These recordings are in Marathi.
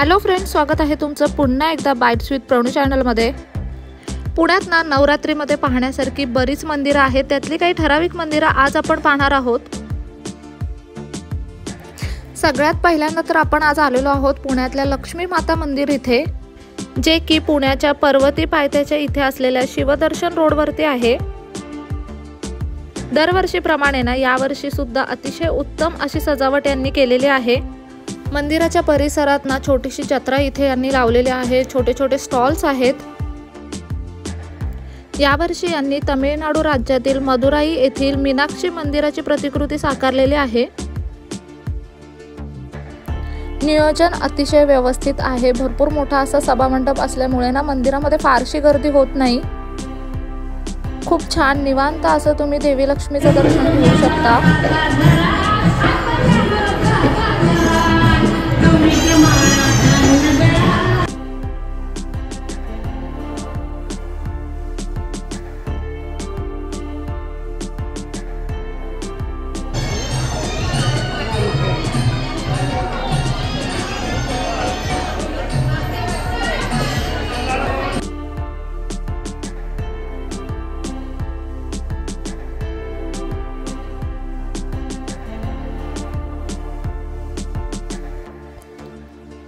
हॅलो फ्रेंड्स, स्वागत आहे तुमचं पुन्हा एकदा बाईट्स विथ प्रणू चॅनलमध्ये। पुण्यात ना नवरात्रीमध्ये पाहण्यासारखी बरीच मंदिरं आहेत, त्यातली काही ठराविक मंदिरं आज आपण पाहणार आहोत। सगळ्यात पहिल्यांदा तर आपण आज आलेलो आहोत पुण्यातल्या लक्ष्मी माता मंदिर इथे, जे की पुण्याच्या पर्वती पायथ्याच्या इथे असलेल्या शिवदर्शन रोडवरती आहे। दरवर्षीप्रमाणे ना यावर्षी सुद्धा अतिशय उत्तम अशी सजावट यांनी केलेली आहे। मंदिराच्या परिसरात ना छोटीशी जत्रा इथे यांनी लावलेली आहे, छोटे छोटे स्टॉल्स आहेत। यावर्षी यांनी तमिळनाडू राज्यातील मदुराई येथील मीनाक्षी मंदिराची प्रतिकृती साकारलेली आहे। नियोजन अतिशय व्यवस्थित आहे, भरपूर मोठा असा सभामंडप असल्यामुळे ना मंदिरामध्ये फारशी गर्दी होत नाही। खूप छान निवांत असं तुम्ही देवी लक्ष्मीचं दर्शन घेऊ शकता।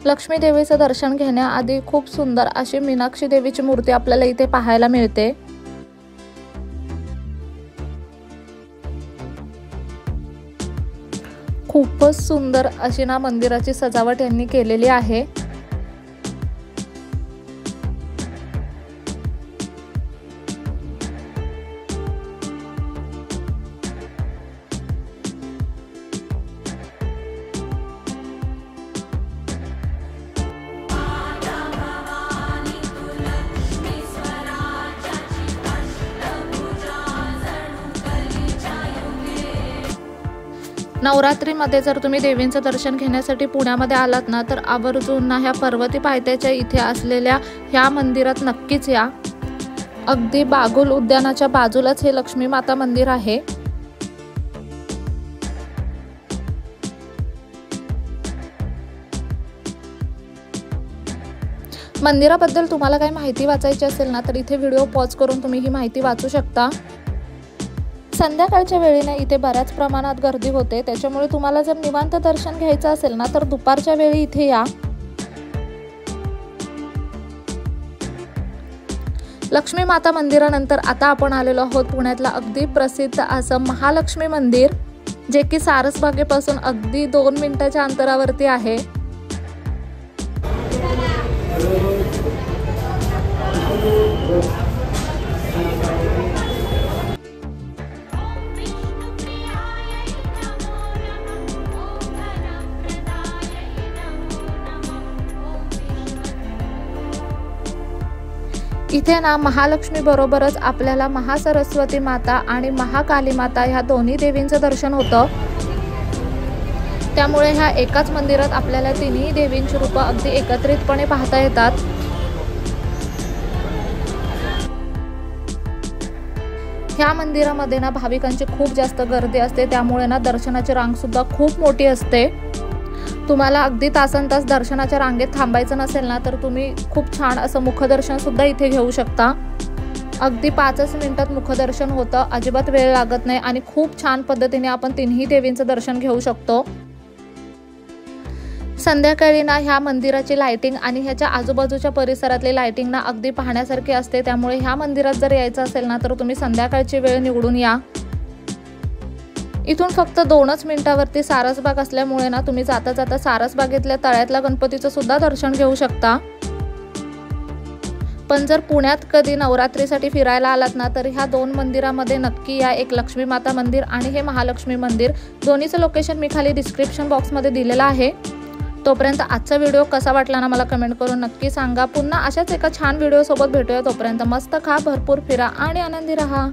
लक्ष्मी देवीचं दर्शन घेण्याआधी खूप सुंदर अशी मीनाक्षी देवीची मूर्ती आपल्याला इथे पाहायला मिळते। खूपच सुंदर अशी ना मंदिराची सजावट यांनी केलेली आहे। नवरात्रीमध्ये जर तुम्ही देवींचं दर्शन घेण्यासाठी पुण्यामध्ये आलात ना, तर आवर्जून ना ह्या पर्वती पायथ्याच्या इथे असलेल्या ह्या मंदिरात नक्कीच या। अगदी बागुल उद्यानाच्या बाजूलाच हे लक्ष्मी माता मंदिर आहे। मंदिराबद्दल तुम्हाला काही माहिती वाचायची असेल ना, तर इथे व्हिडिओ पॉज करून तुम्ही ही माहिती वाचू शकता। संध्याकाळच्या वेळेने इथे बऱ्याच प्रमाणात गर्दी होते, त्याच्यामुळे तुम्हाला जर निवांत दर्शन घ्यायचं असेल ना, तर दुपारच्या वेळी इथे या। लक्ष्मी माता मंदिरानंतर आता आपण आलेलो आहोत पुण्यातला अगदी प्रसिद्ध असं महालक्ष्मी मंदिर, जे की सारसबागेपासून अगदी 2 मिनिटाच्या अंतरावरती आहे। इथे ना महालक्ष्मी बरोबरच आपल्याला महासरस्वती माता आणि महाकाली माता ह्या दोन्ही देवींचं दर्शन होतं। त्यामुळे ह्या एकाच मंदिरात आपल्याला तिन्ही देवींची रूपं अगदी एकत्रितपणे पाहता येतात। ह्या मंदिरामध्ये ना भाविकांची खूप जास्त गर्दी असते, त्यामुळे ना दर्शनाची रांग सुद्धा खूप मोठी असते। तुम्हाला अगदी तासनतास दर्शनाच्या रांगेत थांबायचं नसेल ना, तर तुम्ही खूप छान असं मुखदर्शन सुद्धा इथे घेऊ शकता। अगदी 5 मिनिटात मुखदर्शन होतं, अजिबात वेळ लागत नाही आणि खूप छान पद्धतीने आपण तिन्ही देवींचं दर्शन घेऊ शकतो। संध्याकाळी ना ह्या मंदिराची लाइटिंग आणि ह्याच्या आजूबाजूच्या परिसरातली लाइटिंग ना अगदी पाहण्यासारखी असते, त्यामुळे ह्या मंदिरात जर यायचं असेल ना, तर तुम्ही संध्याकाळची वेळ निवडून या। इथून फक्त 2च मिनिटावरती सारसबाग असल्यामुळे ना तुम्ही जाता जाता सारसबागेतल्या तळ्यातल्या गणपतीचं सुद्धा दर्शन घेऊ शकता। पण जर पुण्यात कधी नवरात्रीसाठी फिरायला आलात ना, तर ह्या 2 मंदिरामध्ये नक्की या। एक लक्ष्मी माता मंदिर आणि हे महालक्ष्मी मंदिर, दोन्हीचं लोकेशन मी खाली डिस्क्रिप्शन बॉक्समध्ये दिलेलं आहे। तोपर्यंत आजचा व्हिडिओ कसा वाटला ना मला कमेंट करून नक्की सांगा। पुन्हा अशाच एका छान व्हिडिओ सोबत भेटूया, तोपर्यंत मस्त खा, भरपूर फिरा आणि आनंदी रहा।